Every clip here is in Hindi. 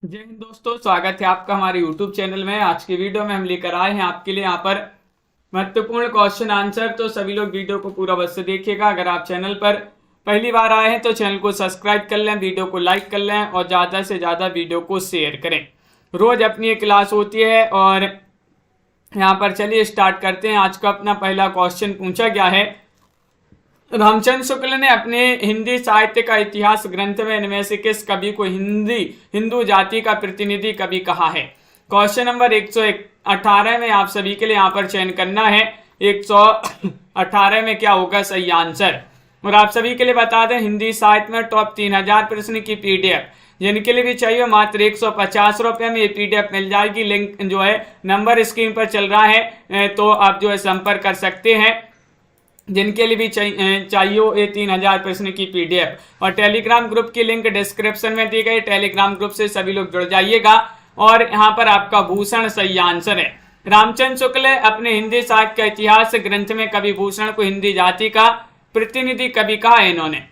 जय हिंद दोस्तों, स्वागत है आपका हमारे YouTube चैनल में। आज की वीडियो में हम लेकर आए हैं आपके लिए यहाँ पर महत्वपूर्ण क्वेश्चन आंसर। तो सभी लोग वीडियो को पूरा बस से देखिएगा। अगर आप चैनल पर पहली बार आए हैं तो चैनल को सब्सक्राइब कर लें, वीडियो को लाइक कर लें और ज़्यादा से ज़्यादा वीडियो को शेयर करें। रोज़ अपनी एक क्लास होती है और यहाँ पर चलिए स्टार्ट करते हैं। आज का अपना पहला क्वेश्चन पूछा गया है, रामचंद्र शुक्ल ने अपने हिंदी साहित्य का इतिहास ग्रंथ में इनमें से किस कवि को हिंदू जाति का प्रतिनिधि कवि कहा है। क्वेश्चन नंबर 118 में आप सभी के लिए यहाँ पर चयन करना है। 118 में क्या होगा सही आंसर। और आप सभी के लिए बता दें, हिंदी साहित्य में टॉप 3000 प्रश्न की पीडीएफ जिनके लिए भी चाहिए मात्र 150 रुपये में ये पीडीएफ मिल जाएगी। लिंक जो है नंबर स्क्रीन पर चल रहा है, तो आप जो है संपर्क कर सकते हैं जिनके लिए भी चाहिए ये 3000 प्रश्न की पीडीएफ। और टेलीग्राम ग्रुप की लिंक डिस्क्रिप्शन में दी गई, टेलीग्राम ग्रुप से सभी लोग जुड़ जाइएगा। और यहाँ पर आपका भूषण सही आंसर है। रामचंद्र शुक्ल अपने हिंदी साहित्य का इतिहास ग्रंथ में कवि भूषण को हिंदी जाति का प्रतिनिधि कवि कहा है इन्होंने।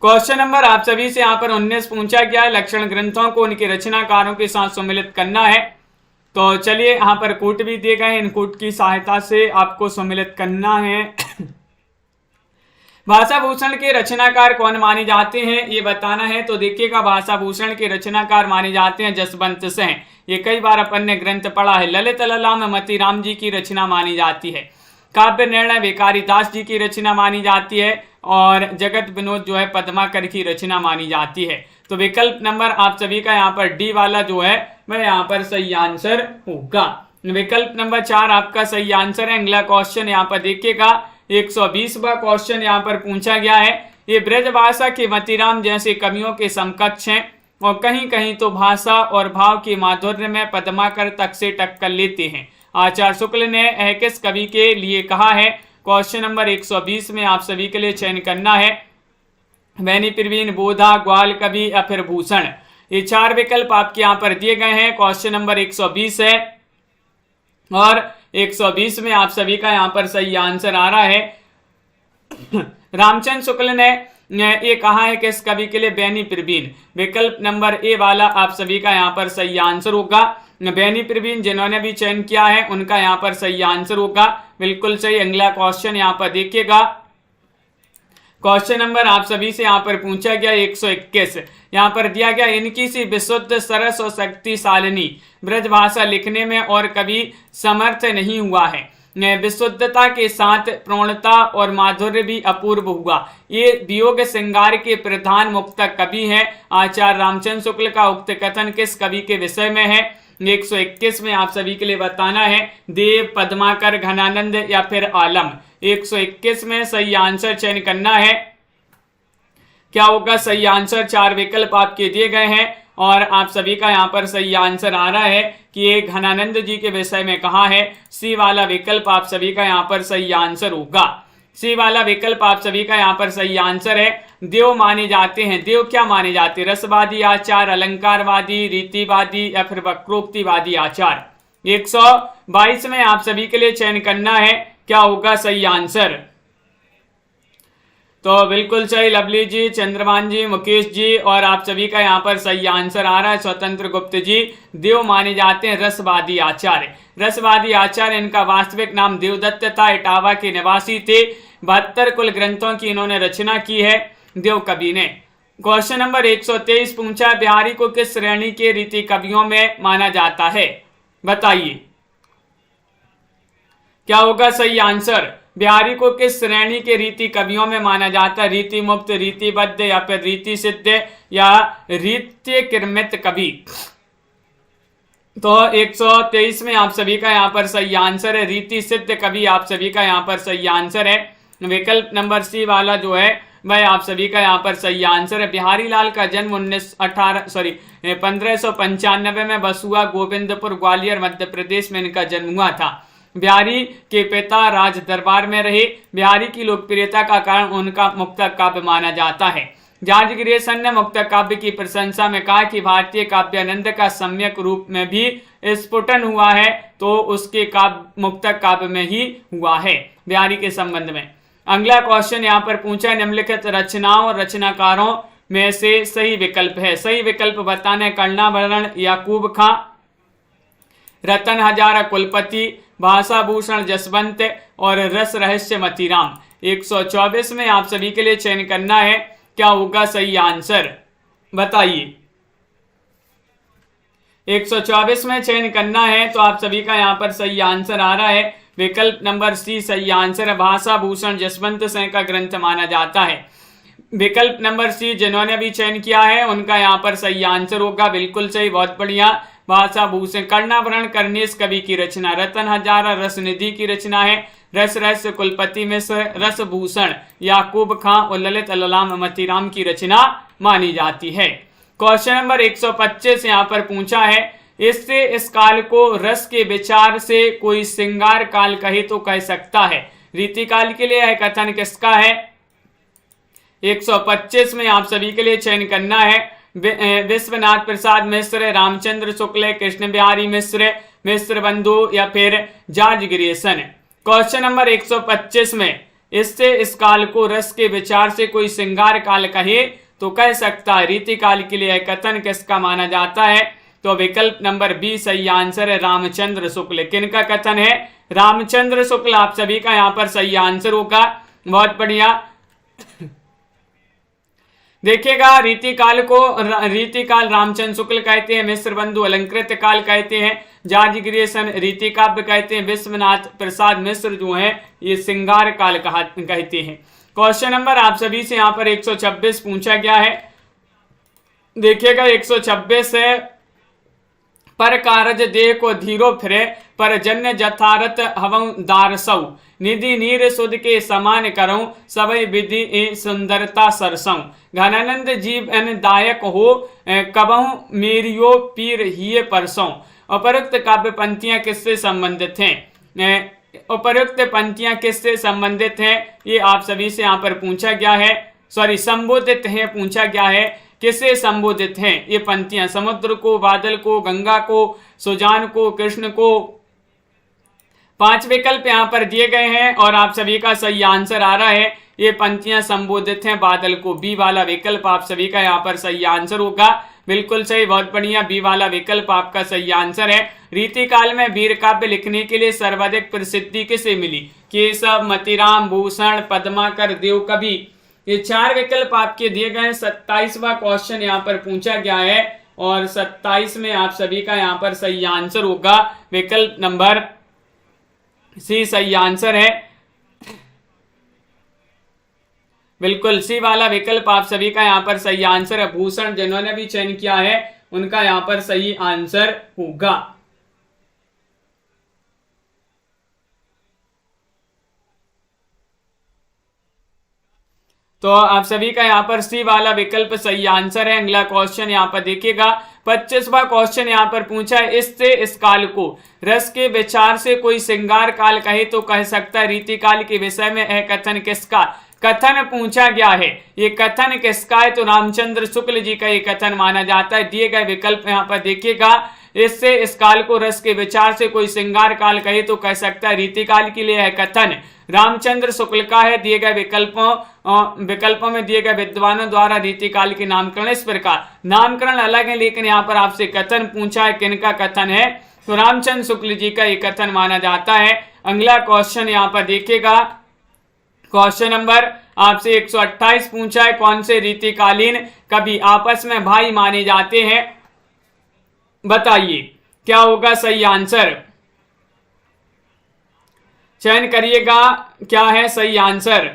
क्वेश्चन नंबर आप सभी से यहाँ पर 19 पूछा गया है, लक्षण ग्रंथों को उनके रचनाकारों के साथ सम्मिलित करना है। तो चलिए यहाँ पर कूट भी दिए गए हैं, इन कूट की सहायता से आपको सम्मिलित करना है। भाषा भूषण के रचनाकार कौन माने जाते हैं ये बताना है। तो देखिएगा, भाषा भूषण के रचनाकार माने जाते हैं जसवंत सिंह। ये कई बार अपन ने ग्रंथ पढ़ा है। ललित ललाम मतीराम जी की रचना मानी जाती है। काव्य निर्णय भिखारी दास जी की रचना मानी जाती है। और जगत विनोद जो है पद्माकर की रचना मानी जाती है। तो विकल्प नंबर आप सभी का यहाँ पर डी वाला जो है वह यहाँ पर सही आंसर होगा। विकल्प नंबर 4 आपका सही आंसर है। अगला क्वेश्चन यहाँ पर देखिएगा, 120वां क्वेश्चन यहाँ पर पूछा गया है। ये ब्रज भाषा के मतीराम जैसे कवियों के समकक्ष हैं और कहीं कहीं तो भाषा और भाव के माधुर्य में पद्माकर तक से टक्कर लेते हैं। आचार्य शुक्ल ने यह किस कवि के लिए कहा है। क्वेश्चन नंबर 120 में आप सभी के लिए चयन करना है। बैनी प्रवीण, बोधा, ग्वाल कवि या फिर भूषण। ये 4 विकल्प आपके यहाँ पर दिए गए हैं। क्वेश्चन नंबर 120 है और 120 में आप सभी का यहाँ पर सही आंसर आ रहा है। रामचंद्र शुक्ल ने ये कहा है किस कवि के लिए, बैनी प्रवीण। विकल्प नंबर ए वाला आप सभी का यहाँ पर सही आंसर होगा। बैनी प्रवीण जिन्होंने भी चयन किया है उनका यहाँ पर सही आंसर होगा, बिल्कुल सही। अगला क्वेश्चन यहाँ पर देखिएगा, क्वेश्चन नंबर आप सभी से यहाँ पर पूछा गया 121। यहाँ पर दिया गया, इनकी सी विशुद्ध सरस और शक्तिशालिनी ब्रजभाषा लिखने में और कभी समर्थ नहीं हुआ है। विशुद्धता के साथ प्रौढ़ता और माधुर्य भी अपूर्व हुआ। ये वियोग श्रृंगार के प्रधान मुक्तक कवि हैं। आचार्य रामचंद्र शुक्ल का उक्त कथन किस कवि के विषय में है। 121 में आप सभी के लिए बताना है, देव, पद्माकर, घनानंद या फिर आलम। 121 में सही आंसर चयन करना है। क्या होगा सही आंसर। 4 विकल्प आपके दिए गए हैं और आप सभी का यहाँ पर सही आंसर आ रहा है कि ये घनानंद जी के विषय में कहा है। सी वाला विकल्प आप सभी का यहाँ पर सही आंसर होगा। सी वाला विकल्प आप सभी का यहाँ पर सही आंसर है। देव माने जाते हैं। देव क्या माने जाते हैं, रसवादी आचार, अलंकारवादी, रीतिवादी या फिर वक्रोक्तिवादी आचार। 122 में आप सभी के लिए चयन करना है, क्या होगा सही आंसर। तो बिल्कुल सही, लवली जी, चंद्रमान जी, मुकेश जी और आप सभी का यहाँ पर सही आंसर आ रहा है। स्वतंत्र गुप्त जी देव माने जाते हैं रसवादी आचार्य। रसवादी आचार्य इनका वास्तविक नाम देवदत्त था। इटावा के निवासी थे। 72 कुल ग्रंथों की इन्होंने रचना की है देव कवि ने। क्वेश्चन नंबर 123 पूछा, बिहारी को किस श्रेणी के रीति कवियों में माना जाता है, बताइए क्या होगा सही आंसर। बिहारी को किस श्रेणी के रीति कवियों में माना जाता है। रीति मुक्त, रीतिबद्ध या फिर रीति सिद्ध या रीत्य कृमित कवि। तो 123 में आप सभी का यहाँ पर सही आंसर है, रीति सिद्ध कवि आप सभी का यहाँ पर सही आंसर है। विकल्प नंबर सी वाला जो है वह आप सभी का यहाँ पर सही आंसर है। बिहारी लाल का जन्म 1595 में बसुआ, गोविंदपुर, ग्वालियर, मध्य प्रदेश में इनका जन्म हुआ था। बिहारी के पिता राज दरबार में रहे। बिहारी की लोकप्रियता का कारण उनका मुक्तक काव्य माना जाता है। जॉर्ज ग्रेसन ने मुक्तक काव्य की प्रशंसा में कहा कि भारतीय काव्यानंद का सम्यक रूप में भी स्फुटन हुआ है, तो उसके काव्य मुक्तक काव्य में ही हुआ है बिहारी के संबंध में। अगला क्वेश्चन यहाँ पर पूछा, निम्नलिखित रचनाओं रचनाकारों में से सही विकल्प है? सही विकल्प बताना है कर्णाभरण याकूब खां, रतन हजारा कुलपति, भाषा भूषण जसवंत और रस रहस्य मतीराम। 124 में आप सभी के लिए चयन करना है, क्या होगा सही आंसर बताइए। 124 में चयन करना है तो आप सभी का यहाँ पर सही आंसर आ रहा है विकल्प नंबर सी सही आंसर है। भाषा भूषण जसवंत सिंह का ग्रंथ माना जाता है। विकल्प नंबर सी जिन्होंने भी चयन किया है उनका यहाँ पर सही आंसर होगा, बिल्कुल सही, बहुत बढ़िया। भाषा भूषण कर्णाभरण कर्णेश कवि की रचना, रतन हजारा रसनिधि की रचना है, रस रहस्य कुलपति मिश्र, रस भूषण याकूब खां और ललित अललाम मतीराम की रचना मानी जाती है। क्वेश्चन नंबर 125 यहाँ पर पूछा है, इससे इस काल को रस के विचार से कोई श्रृंगार काल कहे तो कह सकता है। रीति काल के लिए यह कथन किसका है? 125 में आप सभी के लिए चयन करना है विश्वनाथ प्रसाद मिश्र, रामचंद्र शुक्ल, कृष्ण बिहारी मिश्र, मिश्र बंधु या फिर जॉर्ज ग्रियर्सन। क्वेश्चन नंबर 125 में इससे इस काल को रस के विचार से कोई श्रृंगार काल कहे तो कह सकता है। रीति काल के लिए कथन किसका माना जाता है? तो विकल्प नंबर बी सही आंसर है, रामचंद्र शुक्ल। किनका कथन है? रामचंद्र शुक्ल। आप सभी का यहाँ पर सही आंसर होगा, बहुत बढ़िया। देखिएगा रीतिकाल को रीतिकाल रामचंद्र शुक्ल कहते हैं, मिश्र बंधु अलंकृत काल कहते हैं, जॉर्ज ग्रियर्सन रीति काव्य कहते हैं, विश्वनाथ प्रसाद मिश्र जो हैं ये श्रृंगार काल कहते हैं। क्वेश्चन नंबर आप सभी से यहाँ पर 126 पूछा गया है। देखिएगा 126 है, पर कारज देह को धीरो फिरे, पर जन्य जथारथ हवं दारसौ, निधि नीर सुध के समान करऊं, सबई विधि सुंदरता सरसों, घनानंद जीवन दायक हो, कबहु मेरियो पीर हिये परसों। उपरोक्त काव्य पंक्तियां किससे संबंधित हैं? उपरोक्त पंक्तियां किससे संबंधित हैं? ये आप सभी से यहाँ पर पूछा गया है, संबोधित है, पूछा गया है किससे संबोधित हैं ये पंक्तियां? समुद्र को, बादल को, गंगा को, सुजान को, कृष्ण को। 5 विकल्प यहाँ पर दिए गए हैं और आप सभी का सही आंसर आ रहा है ये पंक्तियां संबोधित हैं बादल को। बी वाला विकल्प आप सभी का यहाँ पर सही आंसर होगा, बिल्कुल सही, बहुत बढ़िया। बी वाला विकल्प आपका सही आंसर है। रीतिकाल में वीर काव्य लिखने के लिए सर्वाधिक प्रसिद्धि किसे मिली? केशव, मतीराम, भूषण, पद्माकर, देवकवि। ये 4 विकल्प आपके दिए गए हैं। 27वां क्वेश्चन यहाँ पर पूछा गया है और 27 में आप सभी का यहाँ पर सही आंसर होगा विकल्प नंबर सी सही आंसर है, बिल्कुल सी वाला विकल्प आप सभी का यहाँ पर सही आंसर है। भूषण जिन्होंने भी चयन किया है उनका यहाँ पर सही आंसर होगा। तो आप सभी का यहाँ पर सी वाला विकल्प सही आंसर है। अगला क्वेश्चन यहाँ पर देखिएगा 25वां क्वेश्चन यहाँ पर पूछा है, इससे इस काल को रस के विचार से कोई श्रृंगार काल कहे तो कह सकता है। रीति काल के विषय में यह कथन किसका कथन पूछा गया है? ये कथन किसका है? तो रामचंद्र शुक्ल जी का ये कथन माना जाता है। दिए गए विकल्प यहाँ पर देखिएगा, इससे इस काल को रस के विचार से कोई श्रृंगार काल कहे तो कह सकता है। रीति काल के लिए यह कथन रामचंद्र शुक्ल का है। दिए गए विकल्पों में दिए गए विद्वानों द्वारा रीति काल के नामकरण इस प्रकार। नामकरण अलग है लेकिन यहाँ पर आपसे कथन पूछा है, किनका कथन है? तो रामचंद्र शुक्ल जी का ये कथन माना जाता है। अगला क्वेश्चन यहाँ पर देखिएगा, क्वेश्चन नंबर आपसे 128 पूछा है, कौन से रीतिकालीन कवि आपस में भाई माने जाते हैं? बताइए क्या होगा सही आंसर, चयन करिएगा, क्या है सही आंसर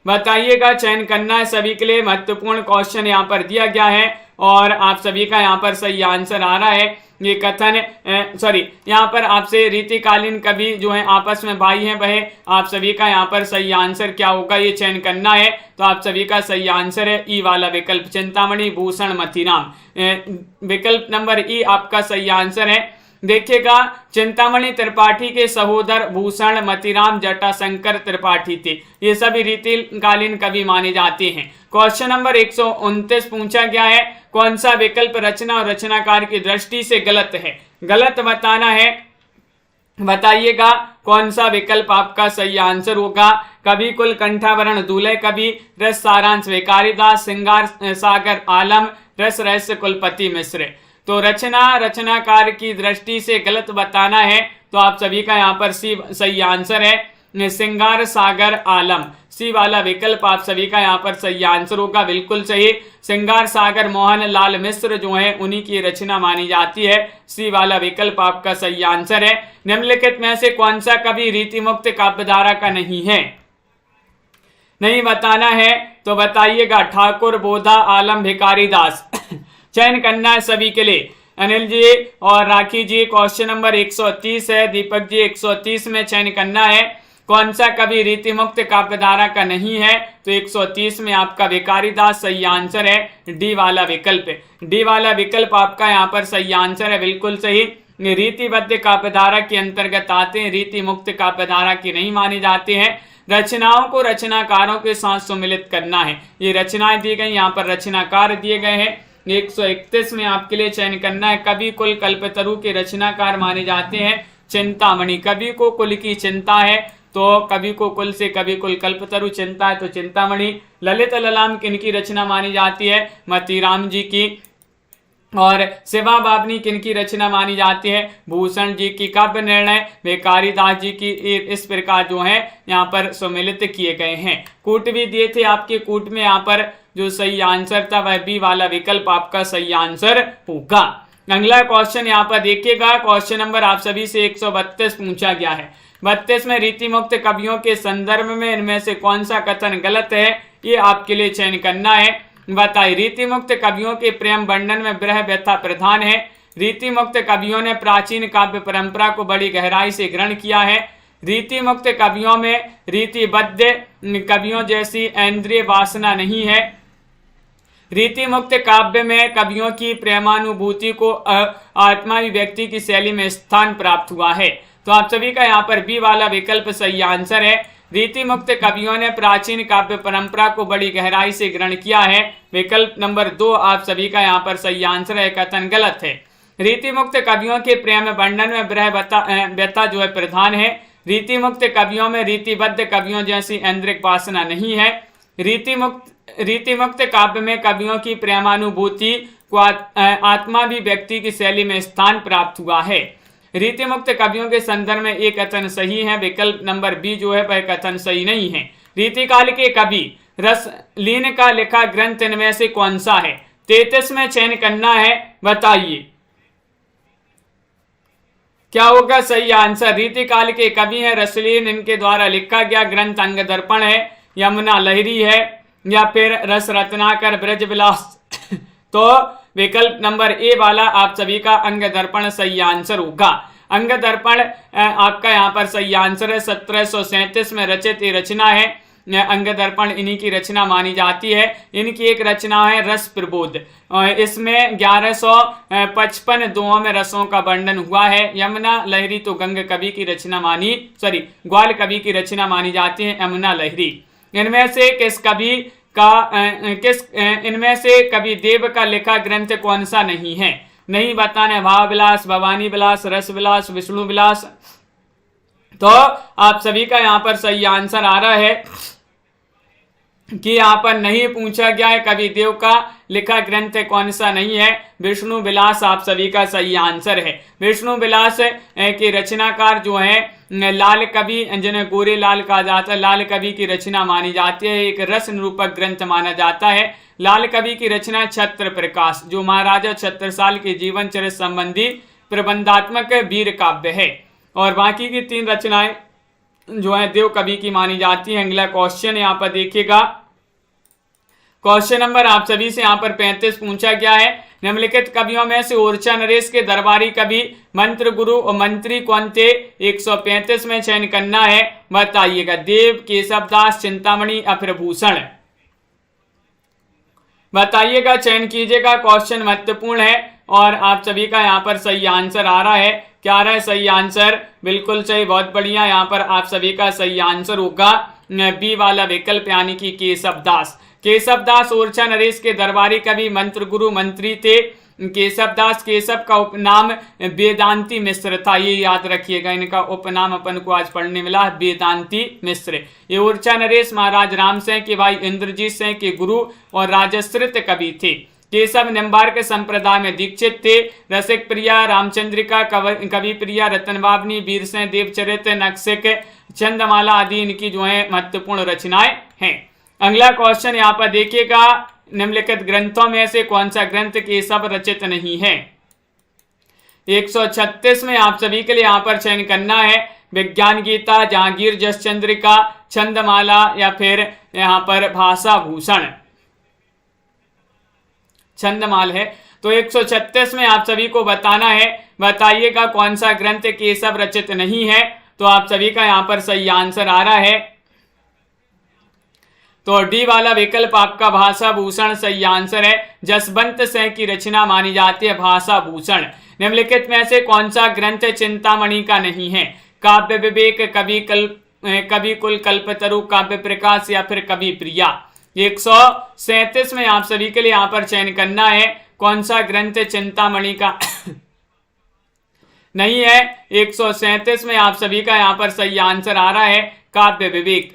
बताइएगा। चयन करना है सभी के लिए, महत्वपूर्ण क्वेश्चन यहाँ पर दिया गया है और आप सभी का यहाँ पर सही आंसर आ रहा है। ये कथन यहाँ पर आपसे रीतिकालीन कवि जो है आपस में भाई हैं वह आप सभी का यहाँ पर सही आंसर क्या होगा ये चयन करना है। तो आप सभी का सही आंसर है ई वाला विकल्प, चिंतामणि, भूषण, मतीराम। विकल्प नंबर ई आपका सही आंसर है। देखिएगा चिंतामणि त्रिपाठी के सहोदर भूषण, मतीराम, जटाशंकर त्रिपाठी थे। ये सभी रीतिकालीन कवि माने जाते हैं। क्वेश्चन नंबर 129 पूछा गया है, कौन सा विकल्प रचना और रचनाकार की दृष्टि से गलत है? गलत बताना है, बताइएगा कौन सा विकल्प आपका सही आंसर होगा। कवि कुल कंठावरण दूल्हे कवि, रस सारांश भिखारीदास, श्रृंगार सागर आलम, रस रहस्य कुलपति मिश्र। तो रचनाकार की दृष्टि से गलत बताना है तो आप सभी का यहाँ पर सी सही आंसर है, श्रृंगार सागर आलम। सी वाला विकल्प आप सभी का यहाँ पर सही आंसर होगा, बिल्कुल सही। श्रृंगार सागर मोहन लाल मिश्र जो है उन्हीं की रचना मानी जाती है। सी वाला विकल्प आपका सही आंसर है। निम्नलिखित में से कौन सा कवि रीतिमुक्त काव्यधारा का नहीं है? नहीं बताना है तो बताइएगा। ठाकुर, बोधा, आलम, भिखारीदास। चयन करना है सभी के लिए। अनिल जी और राखी जी क्वेश्चन नंबर 130 है, दीपक जी 130 में चयन करना है कौन सा कवि रीतिमुक्त काव्यधारा का नहीं है। तो 130 में आपका भिखारीदास सही आंसर है। डी वाला विकल्प, डी वाला विकल्प आपका यहाँ पर सही आंसर है, बिल्कुल सही। रीतिबद्ध काव्यधारा के अंतर्गत आते हैं, रीति मुक्त काव्यधारा की नहीं मानी जाती है। रचनाओं को रचनाकारों के साथ सम्मिलित करना है। ये रचनाएं दी गई, यहाँ पर रचनाकार दिए गए हैं। 131 में आपके लिए चयन करना है। कवि कुल कल्पतरु के रचनाकार माने जाते हैं चिंतामणि। कवि को कुल की चिंता है तो कवि को कुल से कवि कुल कल्पतरु चिंता है तो चिंतामणि। ललित ललाम किनकी रचना मानी जाती है? मतीराम जी की। और शिवा बाबनी किनकी रचना मानी जाती है? भूषण जी की। काव्य निर्णय भिखारीदास जी की। इस प्रकार जो है यहाँ पर सम्मिलित किए गए हैं। कूट भी दिए थे आपके, कूट में यहाँ पर जो सही आंसर था वह बी वाला विकल्प आपका सही आंसर होगा। अगला क्वेश्चन यहाँ पर देखिएगा। क्वेश्चन नंबर आप सभी से 132 पूछा गया है। 32 में रीतिमुक्त कवियों के संदर्भ में इनमें से कौन सा कथन गलत है, ये आपके लिए चयन करना है। बताइए। रीतिमुक्त कवियों के प्रेम वर्णन में विरह व्यथा प्रधान है। रीतिमुक्त कवियों ने प्राचीन काव्य परंपरा को बड़ी गहराई से ग्रहण किया है। रीतिमुक्त कवियों में रीतिबद्ध कवियों जैसी इंद्रिय वासना नहीं है। रीतिमुक्त काव्य में कवियों की प्रेमानुभूति को आत्मा व्यक्ति की शैली में स्थान प्राप्त हुआ है। तो आप सभी का यहाँ पर बी वाला विकल्प सही आंसर है। रीतिमुक्त कवियों ने प्राचीन काव्य परंपरा को बड़ी गहराई से ग्रहण किया है। विकल्प नंबर 2 आप सभी का यहाँ पर सही आंसर है, कथन गलत है। रीतिमुक्त कवियों के प्रेम वर्णन में विरह व्यथा जो है प्रधान है। रीतिमुक्त कवियों में रीतिबद्ध कवियों जैसी ऐन्द्रिक वासना नहीं है। रीतिमुक्त काव्य में कवियों की प्रेमानुभूति को आत्मा भी व्यक्ति की शैली में स्थान प्राप्त हुआ है। रीतिमुक्त कवियों के संदर्भ में एक कथन सही है। विकल्प नंबर बी जो है वह कथन सही नहीं है। रीतिकाल के कवि रसलीन का लिखा ग्रंथ इनमें से कौन सा है? 33 में चयन करना है, बताइए क्या होगा सही आंसर। रीतिकाल के कवि हैं रसलीन, इनके द्वारा लिखा गया ग्रंथ अंग दर्पण है, यमुना लहरी है या फिर रस रत्नाकर ब्रज विलास। तो विकल्प नंबर ए वाला आप सभी का अंग दर्पण सही आंसर होगा। अंग दर्पण आपका यहाँ पर सही आंसर है। 1737 में रचित ये रचना है। अंग दर्पण इन्हीं की रचना मानी जाती है। इनकी एक रचना है रस प्रबोध। इसमें 1155 दोहों में रसों का वर्णन हुआ है। यमुना लहरी तो ग्वाल कवि की रचना मानी जाती है यमुना लहरी। इनमें से कवि देव का लिखा ग्रंथ कौन सा नहीं है? नहीं बताने। भाव विलास, भवानी विलास, रस विलास, विष्णु विलास। तो आप सभी का यहाँ पर सही आंसर आ रहा है कि यहाँ पर नहीं पूछा गया है कवि देव का लिखा ग्रंथ कौन सा नहीं है। विष्णु विलास आप सभी का सही आंसर है। विष्णु विलास के रचनाकार जो है लाल कवि, जिन्हें गोरे लाल कहा जाता है, लाल कवि की रचना मानी जाती है। एक रस निरूपक ग्रंथ माना जाता है। लाल कवि की रचना छत्र प्रकाश, जो महाराजा छत्रसाल के जीवन चरित्र संबंधी प्रबंधात्मक वीर काव्य है। और बाकी की 3 रचनाएं जो है देव कवि की मानी जाती है। अगला क्वेश्चन यहाँ पर देखिएगा। क्वेश्चन नंबर आप सभी से यहाँ पर 35 पूछा गया है। निम्नलिखित कवियों में से ओरछा नरेश के दरबारी कवि, मंत्र गुरु और मंत्री कौन थे? 135 में चयन करना है, बताइएगा। देव, केशवदास, चिंतामणि या फिर भूषण, बताइएगा, चयन कीजिएगा। क्वेश्चन महत्वपूर्ण है और आप सभी का यहाँ पर सही आंसर आ रहा है। क्या आ रहा है सही आंसर? बिल्कुल सही, बहुत बढ़िया। यहाँ पर आप सभी का सही आंसर होगा बी वाला विकल्प, यानी कि केशवदास। केशवदास ओरछा नरेश के दरबारी कवि, मंत्र गुरु, मंत्री थे। केशवदास। केशव का उपनाम वेदांती मिश्र था, ये याद रखिएगा, इनका उपनाम अपन को आज पढ़ने मिला वेदांती मिश्र। ये ऊर्चा नरेश महाराज राम सिंह के भाई इंद्रजीत सिंह के गुरु और राजश्रित कवि थे। केशव निम्बार्क संप्रदाय में दीक्षित थे। रसिक प्रिया, रामचंद्रिका, कवि प्रिया, रतनबावनी, वीर सिंह, देवचरित, नक्सिक, चंदमाला आदि इनकी जो है महत्वपूर्ण रचनाएं हैं। अगला क्वेश्चन यहाँ पर देखिएगा, निम्नलिखित ग्रंथों में से कौन सा ग्रंथ केशव रचित नहीं है। 136 में आप सभी के लिए यहाँ पर चयन करना है विज्ञान गीता, जहांगीर जस चंद्रिका, छंदमाला या फिर यहाँ पर भाषा भूषण। छंदमाल है। तो 136 में आप सभी को बताना है, बताइएगा कौन सा ग्रंथ केशव रचित नहीं है। तो आप सभी का यहाँ पर सही आंसर आ रहा है, तो डी वाला विकल्प आपका भाषा भूषण सही आंसर है। जसवंत सिंह की रचना मानी जाती है भाषा भूषण। निम्नलिखित में से कौन सा ग्रंथ चिंतामणि का नहीं है। काव्य विवेक, कवि कुल, कल्पतरु, काव्य प्रकाश या फिर कवि प्रिया। 137 में आप सभी के लिए यहाँ पर चयन करना है कौन सा ग्रंथ चिंतामणि का नहीं है। 137 में आप सभी का यहाँ पर सही आंसर आ रहा है काव्य विवेक,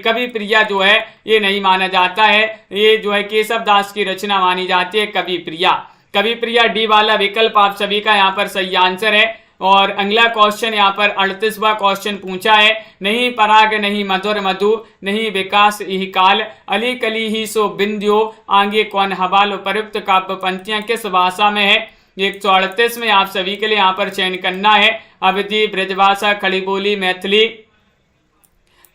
कवि प्रिया जो है ये नहीं माना जाता है, ये जो है केशव दास की रचना मानी जाती है कवि प्रिया। कवि प्रिया डी वाला विकल्प आप सभी का यहाँ पर सही आंसर है। और अगला क्वेश्चन यहाँ पर 38वां क्वेश्चन पूछा है, नहीं पराग नहीं मधुर मधु, नहीं विकास यही काल, अली कली ही सो बिंदियो, आगे कौन हवाल। उपयुक्त काव्य पंक्तियां किस भाषा में है। 138 में आप सभी के लिए यहाँ पर चयन करना है अवधी, ब्रजभाषा, खड़ी बोली, मैथिली।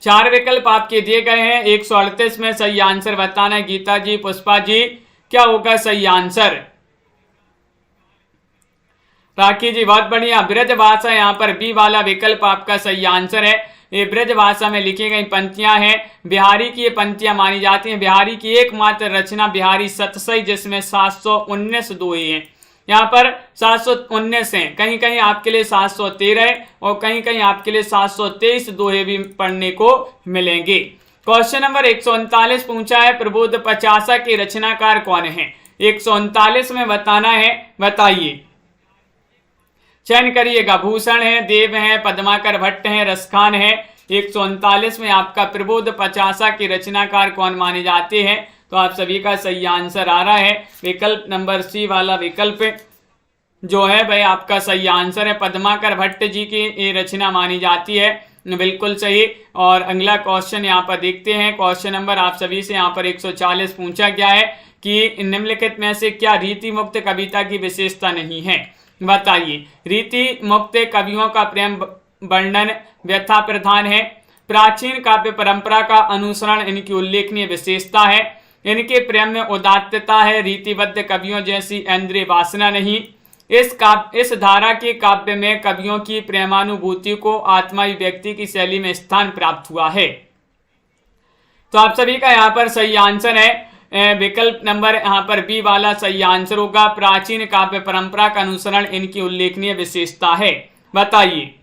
4 विकल्प आपके दिए गए हैं। 138 में सही आंसर बताना है गीता जी, पुष्पा जी, क्या होगा सही आंसर। राखी जी बहुत बढ़िया। ब्रज भाषा यहाँ पर बी वाला विकल्प आपका सही आंसर है। ये ब्रज भाषा में लिखी गई पंक्तियां हैं, बिहारी की ये पंक्तियां मानी जाती हैं। बिहारी की एकमात्र रचना बिहारी सतसई, जिसमें 719 दोहे हैं। यहाँ पर 719 हैं, कहीं कहीं आपके लिए 713 है और कहीं कहीं आपके लिए 723 दोहे भी पढ़ने को मिलेंगे। क्वेश्चन नंबर 139 पूछा है, प्रबोध पचासा के रचनाकार कौन है। 139 में बताना है, बताइए, चयन करिएगा। भूषण है, देव है, पद्माकर भट्ट है, रसखान है। 139 में आपका प्रबोध पचासा के रचनाकार कौन माने जाते हैं। तो आप सभी का सही आंसर आ रहा है विकल्प नंबर सी वाला विकल्प जो है भाई आपका सही आंसर है। पद्माकर भट्ट जी की ये रचना मानी जाती है, बिल्कुल सही। और अगला क्वेश्चन यहाँ पर देखते हैं। क्वेश्चन नंबर आप सभी से यहाँ पर 140 पूछा गया है कि निम्नलिखित में से क्या रीति मुक्त कविता की विशेषता नहीं है। बताइए। रीति मुक्त कवियों का प्रेम वर्णन व्यथा प्रधान है। प्राचीन काव्य परंपरा का अनुसरण इनकी उल्लेखनीय विशेषता है। इनके प्रेम में उदात्तता है। रीतिबद्ध कवियों जैसी इंद्रिय वासना नहीं। इस धारा के काव्य में कवियों की प्रेमानुभूति को आत्मा व्यक्ति की शैली में स्थान प्राप्त हुआ है। तो आप सभी का यहाँ पर सही आंसर है विकल्प नंबर यहाँ पर बी वाला सही आंसर होगा। प्राचीन काव्य परंपरा का अनुसरण इनकी उल्लेखनीय विशेषता है। बताइए,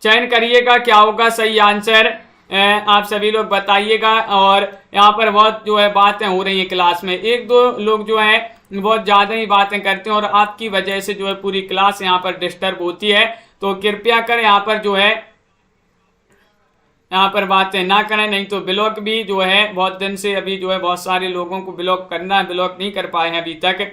चयन करिएगा क्या होगा सही आंसर। आप सभी लोग बताइएगा। और यहाँ पर बहुत जो है बातें हो रही है क्लास में, एक दो लोग जो है बहुत ज़्यादा ही बातें करते हैं और आपकी वजह से जो है पूरी क्लास यहाँ पर डिस्टर्ब होती है। तो कृपया कर यहाँ पर जो है यहाँ पर बातें ना करें, नहीं तो ब्लॉक भी जो है बहुत दिन से अभी जो है बहुत सारे लोगों को ब्लॉक करना है, ब्लॉक नहीं कर पाए हैं अभी तक।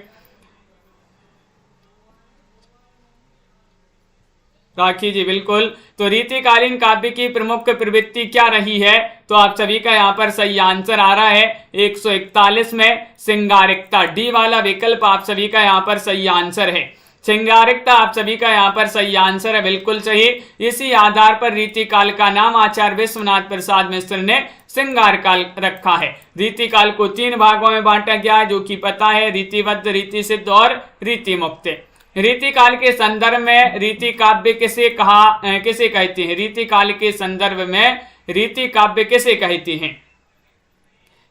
राखी जी बिल्कुल। तो रीतिकालीन काव्य की प्रमुख प्रवृत्ति क्या रही है। तो आप सभी का यहाँ पर सही आंसर आ रहा है 141 में श्रृंगारिकता। डी वाला विकल्प आप सभी का यहाँ पर सही आंसर है। श्रृंगारिकता आप सभी का यहाँ पर सही आंसर है, बिल्कुल सही। इसी आधार पर रीतिकाल का नाम आचार्य विश्वनाथ प्रसाद मिश्र ने श्रृंगार काल रखा है। रीतिकाल को 3 भागों में बांटा गया है, जो कि पता है, रीतिबद्ध, रीति सिद्ध और रीति मुक्त। रीतिकाल के संदर्भ में रीति काव्य किसे कहते हैं। रीतिकाल के संदर्भ में रीति काव्य किसे कहते हैं,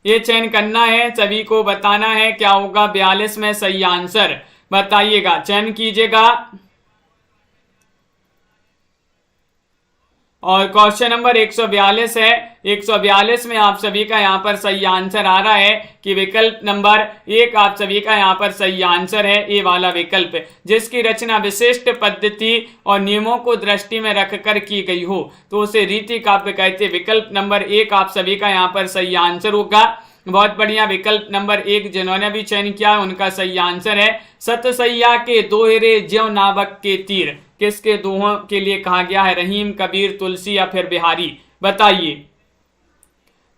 ये चयन करना है, सभी को बताना है क्या होगा 42 में सही आंसर। बताइएगा, चयन कीजिएगा। और क्वेश्चन नंबर 142 है। 142 में आप सभी का यहाँ पर सही आंसर आ रहा है कि विकल्प नंबर 1 आप सभी का यहाँ पर सही आंसर है, ए वाला विकल्प, जिसकी रचना विशिष्ट पद्धति और नियमों को दृष्टि में रखकर की गई हो तो उसे रीति काव्य कहते। विकल्प नंबर 1 आप सभी का यहाँ पर सही आंसर होगा। बहुत बढ़िया। विकल्प नंबर 1 जिन्होंने भी चयन किया है उनका सही आंसर है सतसैया के दोहरे ज्यों नावक के तीर। किसके दोहों के लिए कहा गया है? रहीम, कबीर, तुलसी या फिर बिहारी? बताइए।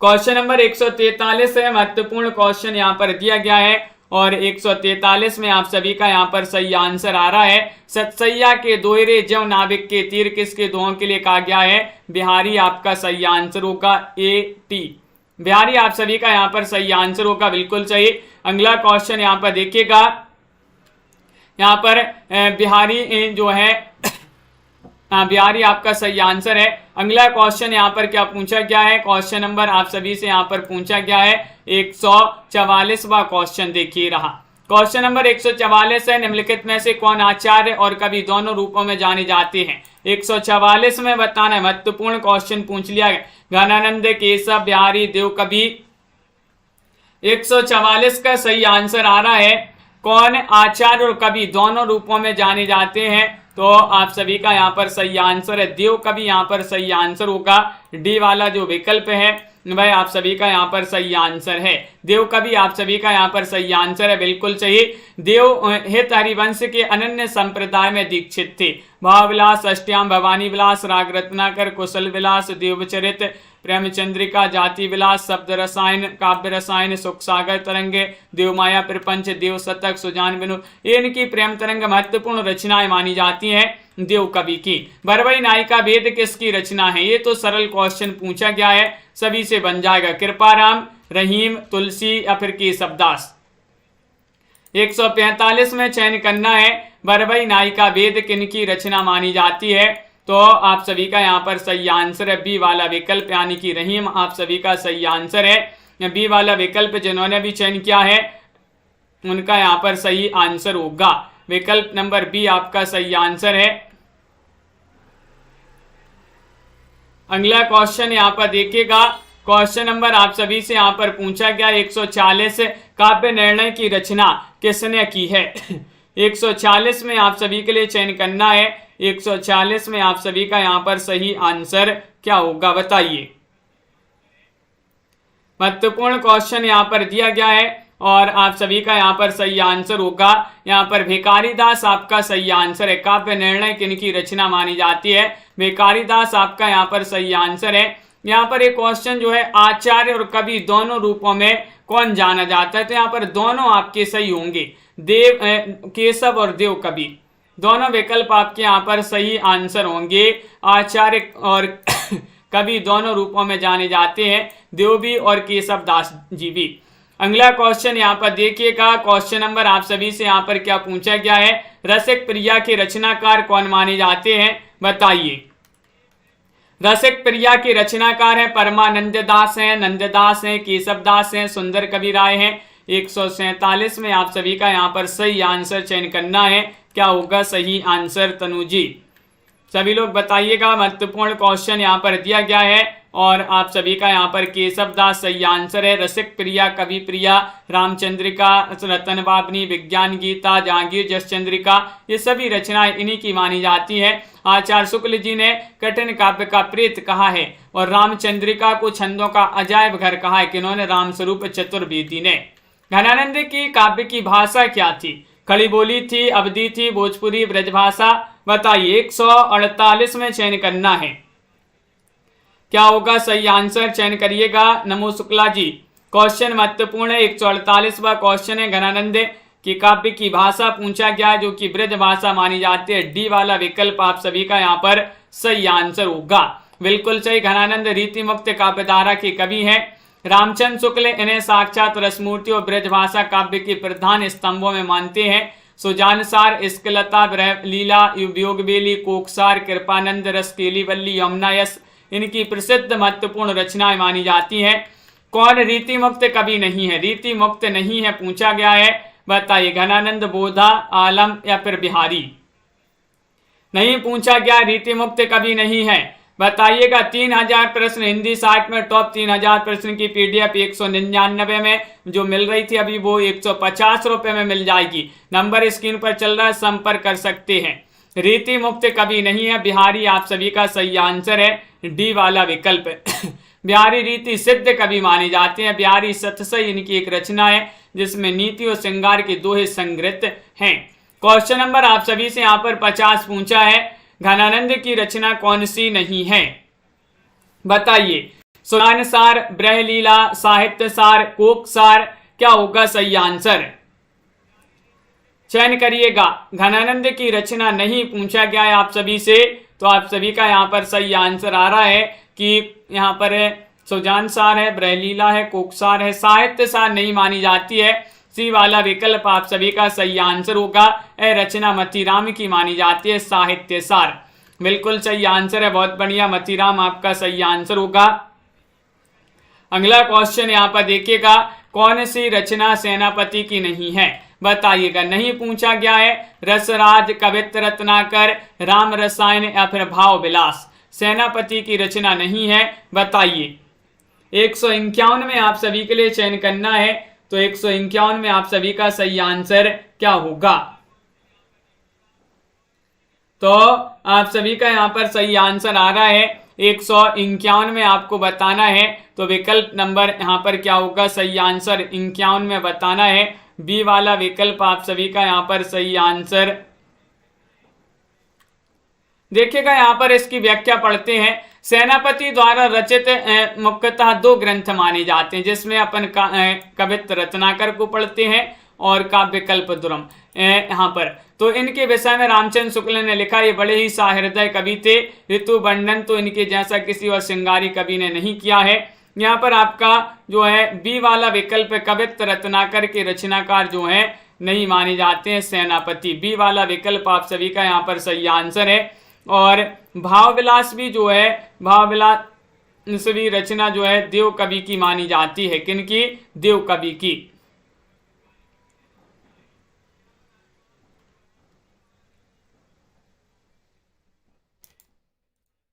क्वेश्चन नंबर 143 है, महत्वपूर्ण क्वेश्चन यहाँ पर दिया गया है और 143 में आप सभी का यहाँ पर सही आंसर आ रहा है सतसैया के दोहरे ज्यों नाविक के तीर। किसके दोहों के लिए कहा गया है? बिहारी आपका सही आंसर होगा, ए टी। बिहारी आप सभी का यहाँ पर सही आंसर होगा, बिल्कुल सही। अगला क्वेश्चन यहाँ पर देखिएगा, यहाँ पर बिहारी जो है बिहारी आपका सही आंसर है। अगला क्वेश्चन यहाँ पर क्या पूछा गया है? क्वेश्चन नंबर आप सभी से यहाँ पर पूछा गया है 144वां क्वेश्चन देखिए रहा। क्वेश्चन नंबर 144 है, निम्नलिखित में से कौन आचार्य और कवि दोनों रूपों में जाने जाते हैं? 144 में बताना है, महत्वपूर्ण क्वेश्चन पूछ लिया गया। घनानंद, केशव, बिहारी, देव, कवि। 144 का सही आंसर आ रहा है कौन आचार्य और कवि दोनों रूपों में जाने जाते हैं? तो आप सभी का यहाँ पर सही आंसर है देव कवि, यहाँ पर सही आंसर होगा। डी वाला जो विकल्प है वह आप सभी का यहाँ पर सही आंसर है। देव कवि आप सभी का यहाँ पर सही आंसर है, बिल्कुल सही। देव हित हरिवंश के अनन्य संप्रदाय में दीक्षित थे। भावविलास, अष्टयाम, भवानी विलास, राग रत्नाकर, कुशल विलास, देवचरित, प्रेमचंद्रिका, जाति विलास, शब्द रसायन, काव्य रसायन, सुख सागर तरंगे, देवमाया प्रपंच, देव शतक, सुजान विनोद। इनकी प्रेम तरंग महत्वपूर्ण रचनाएं मानी जाती हैं देव कवि की। बरवई नायिका वेद किसकी रचना है? ये तो सरल क्वेश्चन पूछा गया है, सभी से बन जाएगा। कृपाराम, रहीम, तुलसी या फिर केशवदास? 145 में चयन करना है बरवई नायिका वेद किनकी रचना मानी जाती है? तो आप सभी का यहाँ पर सही आंसर है बी वाला विकल्प, यानी कि रहीम आप सभी का सही आंसर है। बी वाला विकल्प जिन्होंने भी चयन किया है उनका यहाँ पर सही आंसर होगा। विकल्प नंबर बी आपका सही आंसर है। अगला क्वेश्चन यहाँ पर देखिएगा, क्वेश्चन नंबर आप सभी से यहाँ पर पूछा गया 140 काव्य निर्णय की रचना किसने की है? 140 में आप सभी के लिए चयन करना है। 140 में आप सभी का यहाँ पर सही आंसर क्या होगा? बताइए। महत्वपूर्ण क्वेश्चन यहाँ पर दिया गया है और आप सभी का यहाँ पर सही आंसर होगा। यहाँ पर भिखारी दास आपका सही आंसर है। काव्य निर्णय किनकी रचना मानी जाती है? भिखारी दास आपका यहाँ पर सही आंसर है। यहाँ पर एक क्वेश्चन जो है आचार्य और कवि दोनों रूपों में कौन जाना जाता है? तो यहाँ पर दोनों आपके सही होंगे, देव केशव और देव कवि दोनों विकल्प आपके यहाँ पर सही आंसर होंगे। आचार्य और कवि दोनों रूपों में जाने जाते हैं, देव भी और केशव दास जी भी। अगला क्वेश्चन यहाँ पर देखिएगा, क्वेश्चन नंबर आप सभी से यहाँ पर क्या पूछा गया है? रसिक प्रिया के रचनाकार कौन माने जाते हैं? बताइए। रसिक प्रिया के रचनाकार हैं परमानंद दास हैं, नंददास हैं, केशव दास हैं, सुंदर कवि राय हैं। 147 में आप सभी का यहाँ पर सही आंसर चयन करना है। क्या होगा सही आंसर? तनु जी सभी लोग बताइएगा। महत्वपूर्ण क्वेश्चन यहाँ पर दिया गया है और आप सभी का यहाँ पर केशव दास सही आंसर है। रसिक प्रिया, कवि प्रिया, रामचंद्रिका, रतन बाबनी, विज्ञान गीता, जहांगीर जस चंद्रिका, ये सभी रचनाएं इन्हीं की मानी जाती हैं। आचार्य शुक्ल जी ने कठिन काव्य का प्रेत कहा है और रामचंद्रिका को छंदों का अजायब घर कहा है। किन्होंने? रामस्वरूप चतुर्वेदी ने। घनानंद की काव्य की भाषा क्या थी? खड़ी बोली थी, अवधी थी, भोजपुरी, ब्रजभाषा? बताइए। 148 में चयन करना है। क्या होगा सही आंसर? चयन करिएगा। नमो शुक्ला जी। क्वेश्चन महत्वपूर्ण है, 148वां क्वेश्चन है। घनानंद की काव्य की भाषा पूछा गया जो कि ब्रज भाषा मानी जाती है। डी वाला विकल्प आप सभी का यहाँ पर सही आंसर होगा, बिल्कुल सही। घनानंद रीति मुक्त काव्यधारा के कवि हैं। रामचंद्र शुक्ल इन्हें साक्षात रसमूर्ति और ब्रजभाषा काव्य के प्रधान स्तंभों में मानते हैं। सुजानसार, इश्कलता, लीला, वियोगबेली, कोकसार, कृपानंद, रसकेली वल्ली, यमुनायस इनकी प्रसिद्ध महत्वपूर्ण रचनाएं मानी जाती हैं। कौन रीति मुक्त कवि नहीं है? रीति मुक्त नहीं है पूछा गया है, बताइए। घनानंद, बोधा, आलम या फिर बिहारी? नहीं पूछा गया रीति मुक्त कवि नहीं है, बताइएगा। 3000 प्रश्न हिंदी साहित्य में टॉप 3000 प्रश्न की पीडीएफ 199 में जो मिल रही थी अभी वो 150 रुपए में मिल जाएगी। नंबर स्क्रीन पर चल रहा है, संपर्क कर सकते हैं। रीति मुक्त कवि नहीं है बिहारी, आप सभी का सही आंसर है डी वाला विकल्प। बिहारी रीति सिद्ध कवि माने जाते हैं। बिहारी सतसई इनकी एक रचना है जिसमें नीति और श्रृंगार के दोहे संग्रहित हैं। क्वेश्चन नंबर आप सभी से यहाँ पर 50 पूछा है। घनानंद की रचना कौन सी नहीं है, बताइए। सुरान सार, ब्रहलीला, साहित्य सार, कोक सार, क्या होगा सही आंसर? चयन करिएगा। घनानंद की रचना नहीं पूछा गया है आप सभी से, तो आप सभी का यहाँ पर सही आंसर आ रहा है कि यहाँ पर सुजान सार है, ब्रहलीला है, कोकसार है, साहित्य सार नहीं मानी जाती है। सी वाला विकल्प आप सभी का सही आंसर होगा। रचना मतीराम की मानी जाती है साहित्य सार, बिल्कुल सही आंसर है। बहुत बढ़िया, मतीराम आपका सही आंसर होगा। अगला क्वेश्चन यहाँ पर देखिएगा। कौन सी रचना सेनापति की नहीं है, बताइएगा। नहीं पूछा गया है। रसराज, कवित्र रत्नाकर, राम रसायन या फिर भाव विलास, सेनापति की रचना नहीं है, बताइए। 151 में आप सभी के लिए चयन करना है, तो 151 में आप सभी का सही आंसर क्या होगा? तो आप सभी का यहाँ पर सही आंसर आ रहा है 151 में आपको बताना है, तो विकल्प नंबर यहाँ पर क्या होगा सही आंसर 51 में बताना है। बी वाला विकल्प आप सभी का यहाँ पर सही आंसर। देखिएगा यहाँ पर इसकी व्याख्या पढ़ते हैं। सेनापति द्वारा रचित मुख्यतः 2 ग्रंथ माने जाते हैं, जिसमें अपन कवित्त रत्नाकर को पढ़ते हैं और काव्य कल्पद्रुम यहाँ पर। तो इनके विषय में रामचंद्र शुक्ल ने लिखा, ये बड़े ही सहृदय कवि थे। ऋतु वर्णन तो इनके जैसा किसी और श्रृंगारी कवि ने नहीं किया है। यहाँ पर आपका जो है बी वाला विकल्प कवित्त रत्नाकर के रचनाकार जो है नहीं माने जाते हैं सेनापति। बी वाला विकल्प आप सभी का यहाँ पर सही आंसर है। और भावविलास भी जो है, भावविलास भी रचना जो है देव कवि की मानी जाती है। किनकी? देव कवि की।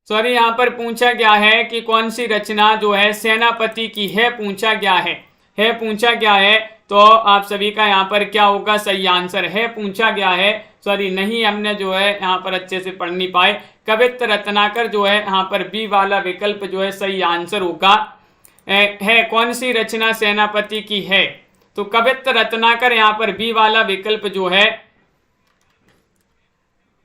सॉरी, यहाँ पर पूछा गया है कि कौन सी रचना जो है सेनापति की है, पूछा गया है पूछा गया है। तो आप सभी का यहाँ पर क्या होगा सही आंसर? है पूछा गया है, सॉरी नहीं, हमने जो है यहाँ पर अच्छे से पढ़ नहीं पाए। कवित्त रत्नाकर जो है यहाँ पर बी वाला विकल्प जो है सही आंसर होगा। है कौन सी रचना सेनापति की है? तो कवित्त रत्नाकर यहाँ पर बी वाला विकल्प जो है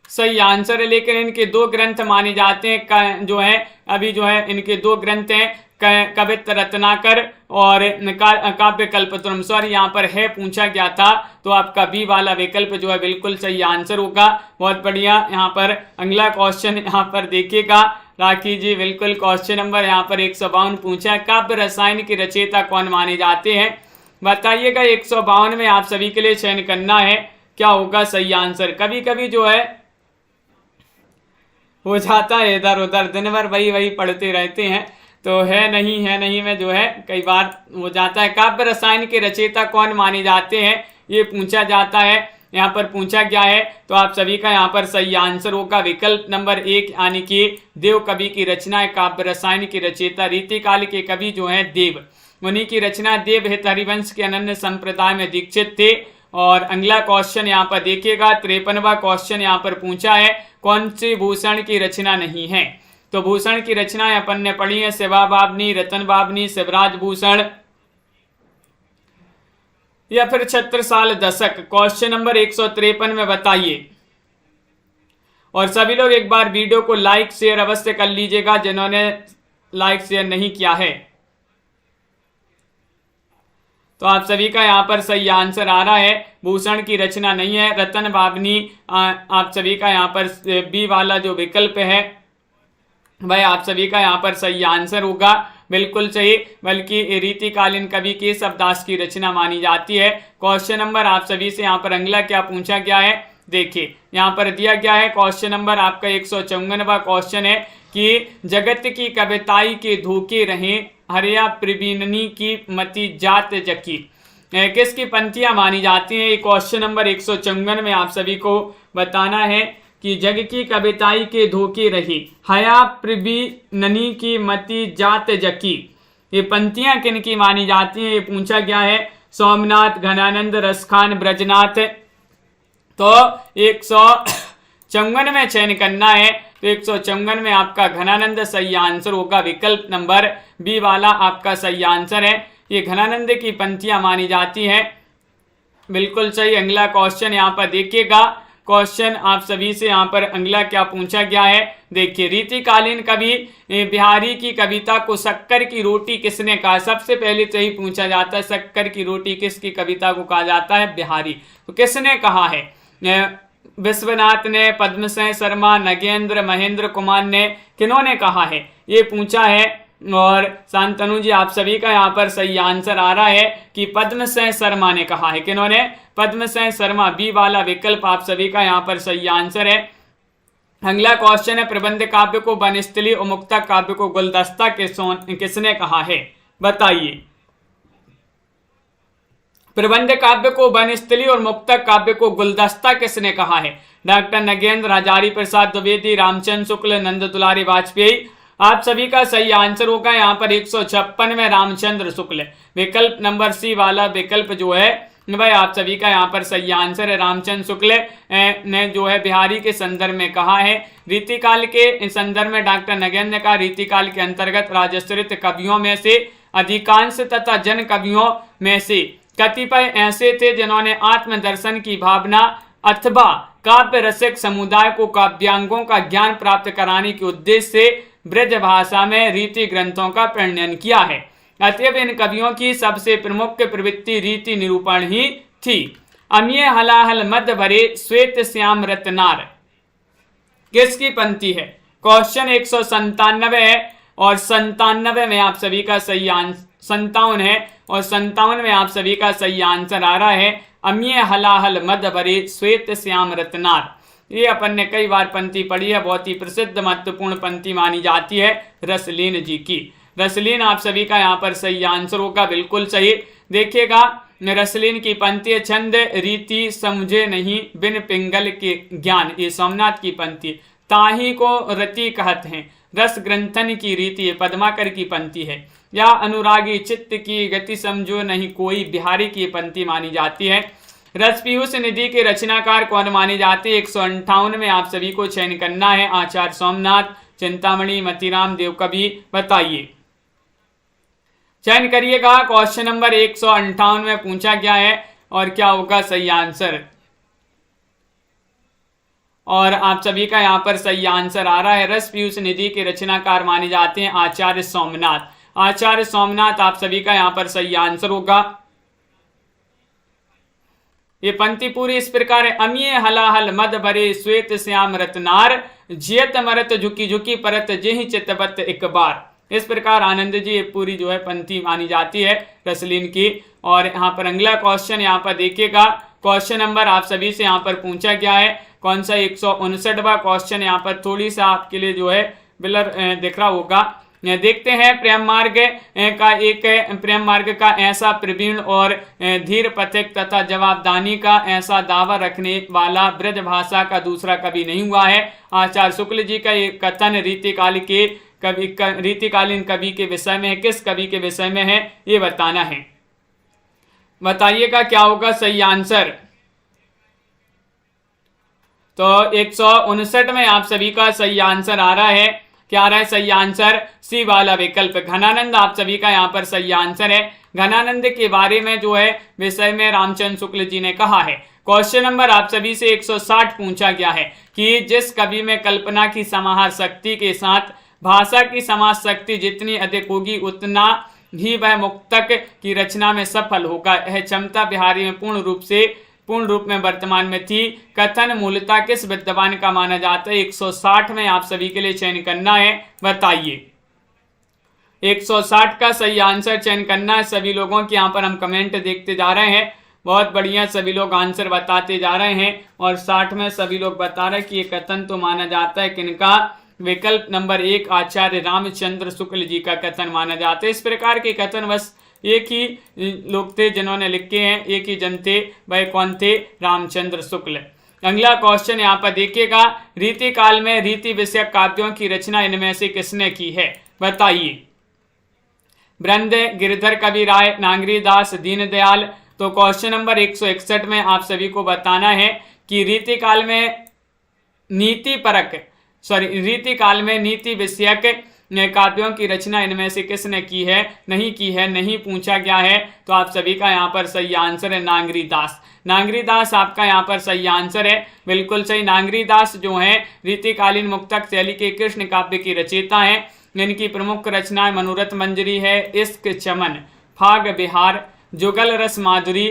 सही आंसर है। लेकिन इनके 2 ग्रंथ माने जाते हैं, जो है अभी जो है इनके 2 ग्रंथ हैं, कवित्त रत्नाकर और काव्य कल्पद्रुम। सॉरी, यहाँ पर है पूछा गया था, तो आपका बी वाला विकल्प जो है बिल्कुल सही आंसर होगा। बहुत बढ़िया। यहाँ पर अगला क्वेश्चन यहाँ पर देखिएगा राखी जी, बिल्कुल क्वेश्चन नंबर यहाँ पर 152 पूछा है। काव्य रसायन के रचयिता कौन माने जाते हैं, बताइएगा। 152 में आप सभी के लिए चयन करना है, क्या होगा सही आंसर। कभी कभी जो है हो जाता है इधर उधर, दिन भर वही पढ़ते रहते हैं, तो है नहीं में जो है कई बार हो जाता है। काव्य रसायन के रचयिता कौन माने जाते हैं, ये पूछा जाता है, यहाँ पर पूछा गया है। तो आप सभी का यहाँ पर सही आंसर होगा विकल्प नंबर 1, यानी कि देव कवि की रचना है काव्य रसायन की रचयिता। रीतिकाल के कवि जो है देव, उन्हीं की रचना देव हित हरिवंश के अनन्य संप्रदाय में दीक्षित थे। और अगला क्वेश्चन यहाँ पर देखिएगा, 53वां क्वेश्चन यहाँ पर पूछा है, कौन सी भूषण की रचना नहीं है। तो भूषण की रचना अपन ने पढ़ी है, शिवा बाबनी, रतन बाबनी, शिवराज भूषण या फिर छत्रसाल दशक। क्वेश्चन नंबर 153 में बताइए। और सभी लोग एक बार वीडियो को लाइक शेयर अवश्य कर लीजिएगा जिन्होंने लाइक शेयर नहीं किया है। तो आप सभी का यहाँ पर सही आंसर आ रहा है, भूषण की रचना नहीं है। रतन बाबनी आप सभी का यहाँ पर बी वाला जो विकल्प है भाई आप सभी का यहाँ पर सही आंसर होगा, बिल्कुल सही। बल्कि रीतिकालीन कवि केशवदास की रचना मानी जाती है। क्वेश्चन नंबर आप सभी से यहाँ पर अगला क्या पूछा गया है, देखिए यहाँ पर दिया गया है। क्वेश्चन नंबर आपका 154वां क्वेश्चन है कि जगत की कविताई के धोखे रहे, हरिया प्रवीणनी की मति जात जकी, किसकी पंक्तियां मानी जाती हैं। क्वेश्चन नंबर 154 में आप सभी को बताना है कि जग की कविताई के धोखे रही, हया प्रभी ननी की मति जात जकी। ये पंक्तियां किन की मानी जाती हैं, ये पूछा गया है। सोमनाथ, घनानंद, रसखान, ब्रजनाथ। तो 154 में चयन करना है, तो 154 में आपका घनानंद सही आंसर होगा। विकल्प नंबर बी वाला आपका सही आंसर है। ये घनानंद की पंक्तियां मानी जाती हैं, बिल्कुल सही। अगला क्वेश्चन यहाँ पर देखिएगा, क्वेश्चन आप सभी से यहाँ पर अगला क्या पूछा गया है, देखिए। रीतिकालीन कवि बिहारी की कविता को शक्कर की रोटी किसने कहा? सबसे पहले तो यही पूछा जाता है, शक्कर की रोटी किसकी कविता को कहा जाता है? बिहारी। तो किसने कहा है? विश्वनाथ ने, पद्मसेन शर्मा, नगेंद्र, महेंद्र कुमार ने, किन्होंने कहा है, ये पूछा है। और शांतनु जी आप सभी का यहाँ पर सही आंसर आ रहा है कि पद्मसेन शर्मा ने कहा है। किन्होंने? पद्मसेन शर्मा, बी वाला विकल्प आप सभी का यहाँ पर सही आंसर है। अगला क्वेश्चन है, प्रबंध काव्य को बनस्थली और मुक्तक काव्य को गुलदस्ता किसने कहा है? बताइए। प्रबंध काव्य को बनस्थली और मुक्तक काव्य को गुलदस्ता किसने कहा है? डॉक्टर नगेंद्र, हजारी प्रसाद द्विवेदी, रामचंद्र शुक्ल, नंद दुलारी वाजपेयी। आप सभी का सही आंसर होगा यहाँ पर 156 में रामचंद्र शुक्ल। विकल्प नंबर सी वाला विकल्प जो है भाई आप सभी का यहाँ पर सही आंसर है। रामचंद्र शुक्ल ने जो है बिहारी के संदर्भ में कहा है। रीतिकाल के संदर्भ में डॉक्टर नगेंद्र ने कहा, रीतिकाल के अंतर्गत राजश्रित कवियों में से अधिकांश तथा जन कवियों में से कतिपय ऐसे थे जिन्होंने आत्मदर्शन की भावना अथवा काव्य रसिक समुदाय को काव्यांगों का ज्ञान प्राप्त कराने के उद्देश्य से ब्रज भाषा में रीति ग्रंथों का प्रणयन किया है। अतएव इन कवियों की सबसे प्रमुख प्रवृत्ति रीति निरूपण ही थी। अमीय हलाहल मद भरे श्वेत श्याम रत्नार किसकी पंक्ति है? क्वेश्चन 197 है और 97 में आप सभी का सही आंसर 57 है और 57 में आप सभी का सही आंसर आ रहा है अमीय हलाहल मद भरे श्वेत श्याम रत्नार। ये अपन ने कई बार पंक्ति पढ़ी है, बहुत ही प्रसिद्ध महत्वपूर्ण पंक्ति मानी जाती है रसलीन जी की। रसलीन आप सभी का यहाँ पर सही आंसर होगा, बिल्कुल सही। देखिएगा रसलीन की पंक्ति, छंद रीति समझे नहीं बिन पिंगल के ज्ञान, ये सोमनाथ की पंक्ति। ताही को रति कहत हैं, रस ग्रंथन की रीति, पद्माकर की पंक्ति है। या अनुरागी चित्त की गति समझो नहीं कोई, बिहारी की पंक्ति मानी जाती है। रसपीयूष निधि के रचनाकार कौन माने जाते हैं? 158 में आप सभी को चयन करना है। आचार्य सोमनाथ, चिंतामणि, मतीराम, देवकवि। बताइए, चयन करिएगा। क्वेश्चन नंबर 158 में पूछा गया है और क्या होगा सही आंसर? और आप सभी का यहाँ पर सही आंसर आ रहा है, रसपीयूष निधि के रचनाकार माने जाते हैं आचार्य सोमनाथ। आचार्य सोमनाथ आप सभी का यहाँ पर सही आंसर होगा। ये पंक्ति पूरी इस प्रकार है, अमीय हलाहल मद भरे श्वेत श्याम रत्नार, जियत मरत झुकी झुकी परत जेहि चितवत एक बार। इस प्रकार आनंद जी ये पूरी जो है पंक्ति मानी जाती है रसलीन की। और यहाँ पर अगला क्वेश्चन यहाँ पर देखिएगा, क्वेश्चन नंबर आप सभी से यहाँ पर पूछा गया है कौन सा? 159वां क्वेश्चन यहाँ पर थोड़ी सा आपके लिए जो है बिलर दिख रहा होगा। देखते हैं, प्रेम मार्ग का ऐसा प्रवीण और धीर पथिक तथा जवाबदानी का ऐसा दावा रखने वाला ब्रज भाषा का दूसरा कवि नहीं हुआ है। आचार्य शुक्ल जी का ये कथन रीतिकालीन कवि के विषय में है। किस कवि के विषय में है ये बताना है। बताइएगा क्या होगा सही आंसर। तो 159 में आप सभी का सही आंसर आ रहा है। क्या आ रहा है सही आंसर? सी वाला विकल्प घनानंद आप सभी का यहाँ पर सही आंसर है। घनानंद के बारे में जो है विषय में रामचंद्र शुक्ल जी ने कहा है। क्वेश्चन नंबर आप सभी से 160 पूछा गया है कि जिस कवि में कल्पना की समाहार शक्ति के साथ भाषा की समाज शक्ति जितनी अधिक होगी उतना ही वह मुक्तक की रचना में सफल होगा। यह क्षमता बिहारी में पूर्ण रूप में वर्तमान में थी। कथन मूलतः किस विद्वान का माना जाता है? 160 में आप सभी के लिए चयन करना है। बताइए, 160 का सही आंसर चयन करना है। सभी लोगों के यहाँ पर हम कमेंट देखते जा रहे हैं, बहुत बढ़िया, सभी लोग आंसर बताते जा रहे हैं। और 60 में सभी लोग बता रहे हैं कि ये कथन तो माना जाता है किनका? विकल्प नंबर 1 आचार्य रामचंद्र शुक्ल जी का कथन माना जाता है। इस प्रकार के कथन बस एक ही लोग थे जिन्होंने लिखे हैं, एक ही जन थे, वह कौन थे? रामचंद्र शुक्ल। अगला क्वेश्चन यहाँ पर देखिएगा, रीति काल में रीति विषयक काव्यों की रचना इनमें से किसने की है, बताइए। बृंद, गिरधर कवि राय, नांगरी दास, दीनदयाल। तो क्वेश्चन नंबर 161 में आप सभी को बताना है कि रीति काल में नीति विषयक काव्यों की रचना इनमें से किसने की है, नहीं पूछा गया है। तो आप सभी का यहाँ पर सही आंसर है नांगरी दास। नांगरी दास आपका यहाँ पर सही आंसर है, बिल्कुल सही। नांगरी दास जो है रीतिकालीन मुक्तक शैली के कृष्ण काव्य की रचयिता है। इनकी प्रमुख रचनाएं मनोरथ मंजरी है, इश्क चमन, फाग बिहार, जुगल रस माधुरी,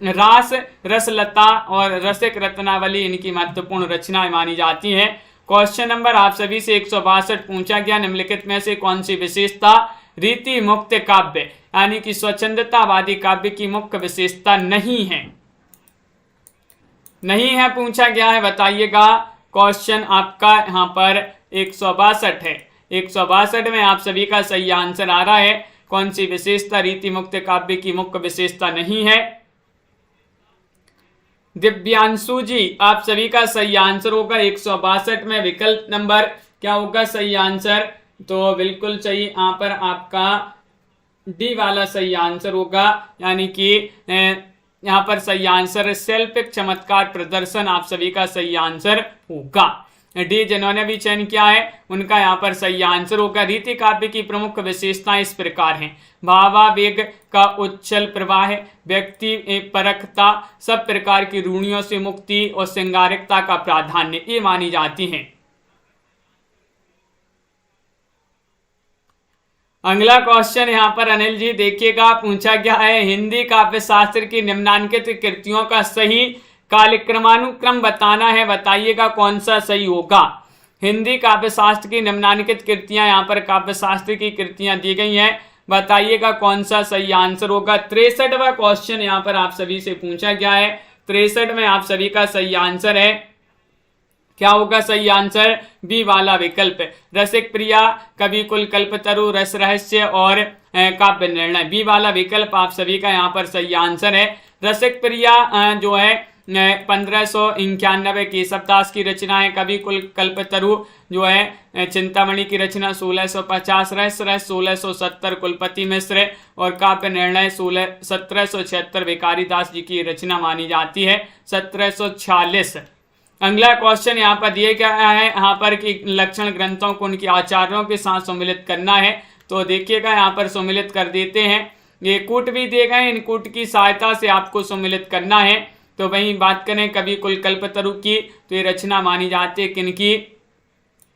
रास रसलता और रसिक रत्नावली इनकी महत्वपूर्ण रचनाएं मानी जाती हैं। क्वेश्चन नंबर आप सभी से 162 पूछा गया, निम्नलिखित में से कौन सी विशेषता रीति मुक्त काव्य यानी कि स्वच्छंदतावादी काव्य की मुख्य विशेषता नहीं है पूछा गया है, बताइएगा। क्वेश्चन आपका यहाँ पर 162 है। 162 में आप सभी का सही आंसर आ रहा है, कौन सी विशेषता रीति मुक्त काव्य की मुख्य विशेषता नहीं है। दिव्यांशु जी, आप सभी का सही आंसर होगा 162 में विकल्प नंबर क्या होगा सही आंसर, तो बिल्कुल सही यहाँ पर आपका डी वाला सही आंसर होगा, यानी कि यहाँ पर सही आंसर शैल्पिक चमत्कार प्रदर्शन आप सभी का सही आंसर होगा। डी जिन्होंने भी चयन किया है उनका यहाँ पर सही आंसर होगा। रीति काव्य की प्रमुख विशेषताएं इस प्रकार हैं, भावावेग का उच्छल प्रवाह, व्यक्ति परकता, सब प्रकार की रूढ़ियों से मुक्ति और श्रृंगारिकता का प्राधान्य, ये मानी जाती हैं। अगला क्वेश्चन यहाँ पर अनिल जी देखिएगा, पूछा गया है हिंदी काव्य शास्त्र की निम्नांकित कृतियों का सही कालक्रमानुक्रम बताना है, बताइएगा कौन सा सही होगा। हिंदी काव्य शास्त्र की निम्नांकित कृतियां, यहाँ पर काव्य शास्त्र की कृतियां दी गई हैं, बताइएगा कौन सा सही आंसर होगा। 63वां क्वेश्चन यहाँ पर आप सभी से पूछा गया है, 63 में आप सभी का सही आंसर है, क्या होगा सही आंसर, बी वाला विकल्प। रसिक प्रिया, कवि कुल कल्पतरु, रस रहस्य और काव्य निर्णय, बी वाला विकल्प आप सभी का यहाँ पर सही आंसर है। रसिक प्रिया जो है 1591 केशवदास की रचना है। कवि कुल कल्पतरु जो है चिंतामणि की रचना 1650, रहस्य 1670 कुलपति मिश्र और काव्य निर्णय 1776 भिखारी दास जी की रचना मानी जाती है 1746। अगला क्वेश्चन यहाँ पर दिए गया है, यहाँ पर कि लक्षण ग्रंथों को उनके आचार्यों के साथ सम्मिलित करना है, तो देखिएगा यहाँ पर सम्मिलित कर देते हैं। ये कूट भी दिए गए, इन कूट की सहायता से आपको सम्मिलित करना है। तो वहीं बात करें कवि कुल कल्पतरु की, तो ये रचना मानी जाती है किनकी,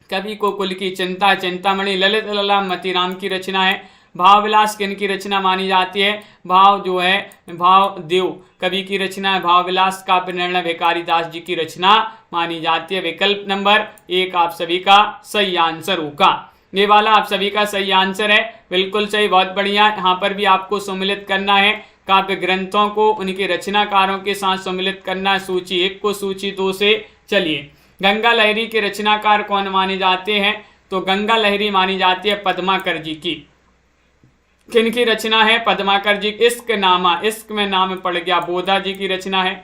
कवि को कुल की चिंता, चिंतामणि, ललित ललाम मतीराम की रचना है। भाव विलास किनकी रचना मानी जाती है, भाव जो है भाव देव कवि की रचना है। भाव विलास काव्य निर्णय भिखारी दास जी की रचना मानी जाती है। विकल्प नंबर 1 आप सभी का सही आंसर होगा, ये वाला आप सभी का सही आंसर है, बिल्कुल सही, बहुत बढ़िया। यहाँ पर भी आपको सम्मिलित करना है, काव्य ग्रंथों को उनके रचनाकारों के साथ सम्मिलित करना है। सूची 1 को सूची 2 से चलिए। गंगा लहरी के रचनाकार कौन माने जाते हैं, तो गंगा लहरी मानी जाती है पद्माकर जी की। किनकी रचना है, पद्माकर जी। इश्क नामा, इश्क में नाम पड़ गया, बोधा जी की रचना है।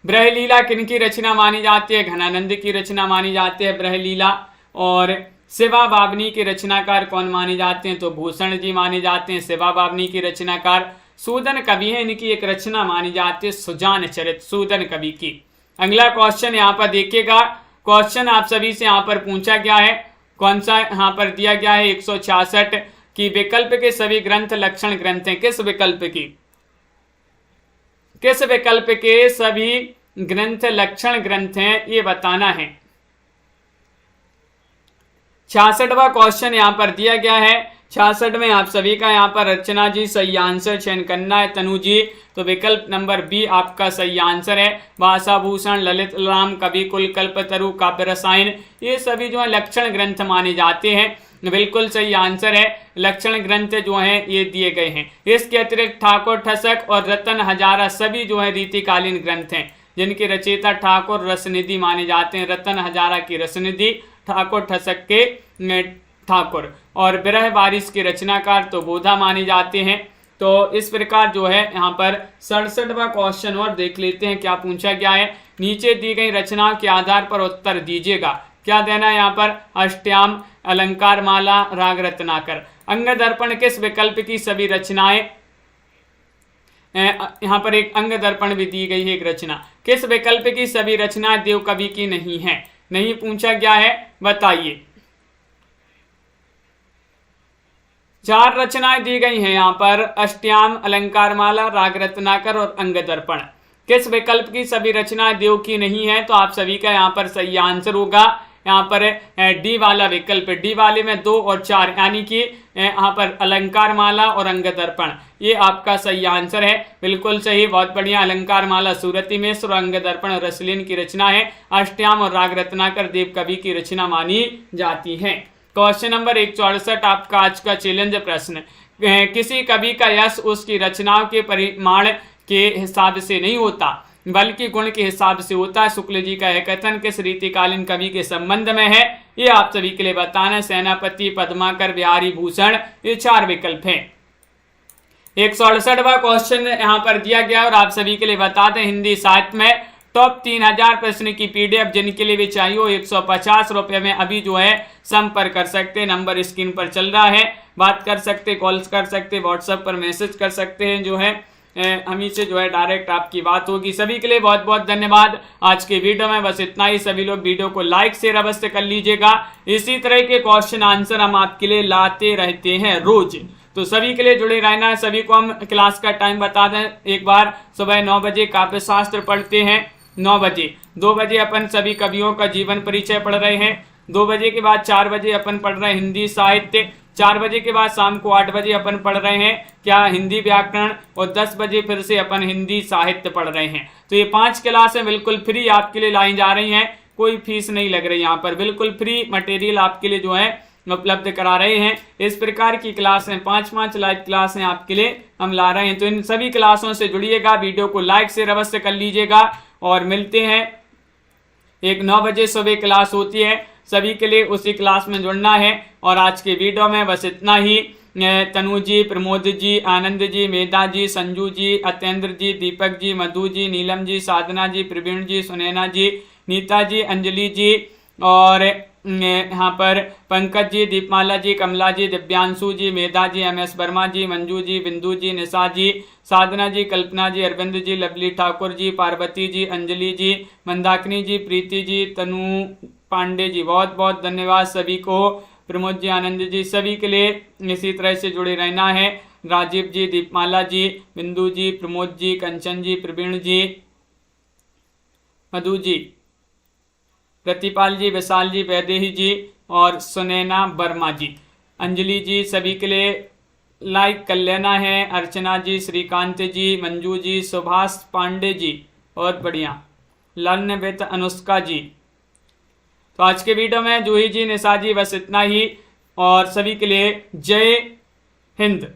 ब्रहलीला किनकी रचना मानी जाती है, घनानंद की रचना मानी जाती है ब्रहलीला। और शिवा बावनी के रचनाकार कौन माने जाते हैं, तो भूषण जी माने जाते हैं शिवा बावनी की रचनाकार। सूदन कवि है, इनकी एक रचना मानी जाती है सुजान चरित, सूदन कवि की। अगला क्वेश्चन यहाँ पर देखिएगा, क्वेश्चन आप सभी से यहाँ पर पूछा गया है, कौन सा यहाँ पर दिया गया है 166 कि विकल्प के सभी ग्रंथ लक्षण ग्रंथ हैं। किस विकल्प की, किस विकल्प के सभी ग्रंथ लक्षण ग्रंथ हैं, ये बताना है। 66वां क्वेश्चन यहाँ पर दिया गया है। 66 में आप सभी का यहाँ पर अर्चना जी सही आंसर चयन करना है, तनु जी, तो विकल्प नंबर बी आपका सही आंसर है। भाषाभूषण, ललित राम, कवि कुल कल्पतरु, काव्य रसायन, ये सभी जो है लक्षण ग्रंथ माने जाते हैं, बिल्कुल सही आंसर है। लक्षण ग्रंथ जो हैं ये दिए गए हैं। इसके अतिरिक्त ठाकुर ठसक और रतन हजारा सभी जो है रीतिकालीन ग्रंथ हैं, जिनके रचयिता ठाकुर रसनिधि माने जाते हैं। रतन हजारा की रसनिधि, ठाकुर ठसक के ठाकुर, और विरह बारिश के रचनाकार तो बोधा माने जाते हैं। तो इस प्रकार जो है यहाँ पर 67वां क्वेश्चन और देख लेते हैं क्या पूछा गया है। नीचे दी गई रचनाओं के आधार पर उत्तर दीजिएगा। क्या देना है यहाँ पर? अष्टयाम, अलंकार माला, राग रत्नाकर। अंग दर्पण किस विकल्प की सभी रचनाएं? यहाँ पर एक अंग दर्पण भी दी गई है एक रचना। किस विकल्प की सभी रचनाएं देव कवि की नहीं है? नहीं पूछा गया है, बताइए। 4 रचनाएं दी गई हैं यहाँ पर, अष्टयाम, अलंकार माला, राग रत्नाकर और अंग दर्पण। किस विकल्प की सभी रचनाएं देव की नहीं है? तो आप सभी का यहाँ पर सही आंसर होगा यहाँ पर डी वाला विकल्प। डी वाले में 2 और 4 यानी कि यहाँ पर अलंकार माला और अंग दर्पण, ये आपका सही आंसर है। बिल्कुल सही, बहुत बढ़िया। अलंकार माला सूरती मिश्र और अंग दर्पण रसलीन की रचना है। अष्टयाम और राग रत्नाकर देव कवि की रचना मानी जाती है। क्वेश्चन नंबर 164 आपका आज का चैलेंज प्रश्न। किसी कवि का यश उसकी रचनाओं के परिमाण के हिसाब से नहीं होता बल्कि गुण के हिसाब से होता है। शुक्ल जी का यह कथन किस रीतिकालीन कवि के संबंध में है? ये आप सभी के लिए बताना। सेनापति, पद्माकर, बिहारी भूषण, ये 4 विकल्प हैं। 168वां क्वेश्चन यहाँ पर दिया गया और आप सभी के लिए बता दें, हिंदी साहित्य में टॉप 3000 प्रश्न की PDF जिनके लिए भी चाहिए 150 रुपये में अभी जो है संपर्क कर सकते हैं। नंबर स्क्रीन पर चल रहा है, बात कर सकते, कॉल्स कर सकते, व्हाट्सएप पर मैसेज कर सकते हैं। जो है हमी से जो है डायरेक्ट आपकी बात होगी। सभी के लिए बहुत बहुत धन्यवाद। आज के वीडियो में बस इतना ही। सभी लोग वीडियो को लाइक शेयर अवश्य कर लीजिएगा। इसी तरह के क्वेश्चन आंसर हम आपके लिए लाते रहते हैं रोज, तो सभी के लिए जुड़े रहना है। सभी को हम क्लास का टाइम बता दें एक बार। सुबह 9 बजे काव्य शास्त्र पढ़ते हैं, 9 बजे। 2 बजे अपन सभी कवियों का जीवन परिचय पढ़ रहे हैं। 2 बजे के बाद 4 बजे अपन पढ़ रहे हैं हिंदी साहित्य। 4 बजे के बाद शाम को 8 बजे अपन पढ़ रहे हैं क्या? हिंदी व्याकरण। और 10 बजे फिर से अपन हिंदी साहित्य पढ़ रहे हैं। तो ये 5 क्लासें बिल्कुल फ्री आपके लिए लाई जा रही हैं, कोई फीस नहीं लग रही। यहाँ पर बिल्कुल फ्री मटेरियल आपके लिए जो है उपलब्ध करा रहे हैं। इस प्रकार की क्लासें 5-5 लाइव क्लासें आपके लिए हम ला रहे हैं। तो इन सभी क्लासों से जुड़िएगा, वीडियो को लाइक शेयर अवश्य कर लीजिएगा। और मिलते हैं एक 9 बजे सुबह क्लास होती है, सभी के लिए उसी क्लास में जुड़ना है। और आज के वीडियो में बस इतना ही। तनु जी, प्रमोद जी, आनंद जी, मेधा जी, संजू जी, अतेंद्र जी, दीपक जी, मधु जी, नीलम जी, साधना जी, प्रवीण जी, सुनैना जी, नीता जी, अंजलि जी, और यहाँ पर पंकज जी, दीपमाला जी, कमला जी, दिव्यांशु जी, मेधा जी, MS वर्मा जी, मंजू जी, बिंदु जी, निशा जी, साधना जी, कल्पना जी, अरविंद जी, लवली ठाकुर जी, पार्वती जी, अंजलि जी, मंदाकिनी जी, प्रीति जी, तनु पांडे जी, बहुत बहुत धन्यवाद सभी को। प्रमोद जी, आनंद जी, सभी के लिए इसी तरह से जुड़े रहना है। राजीव जी, दीपमाला जी, बिंदु जी, प्रमोद जी, कंचन जी, प्रवीण जी, मधु जी, प्रतिपाल जी, विशाल जी, वैदेही जी और सुनैना वर्मा जी, अंजलि जी, सभी के लिए लाइक कर लेना है। अर्चना जी, श्रीकांत जी, मंजू जी, सुभाष पांडे जी, बहुत बढ़िया। लर्न विद अनुष्का जी। तो आज के वीडियो में जूही जी, निशा जी, बस इतना ही। और सभी के लिए जय हिंद।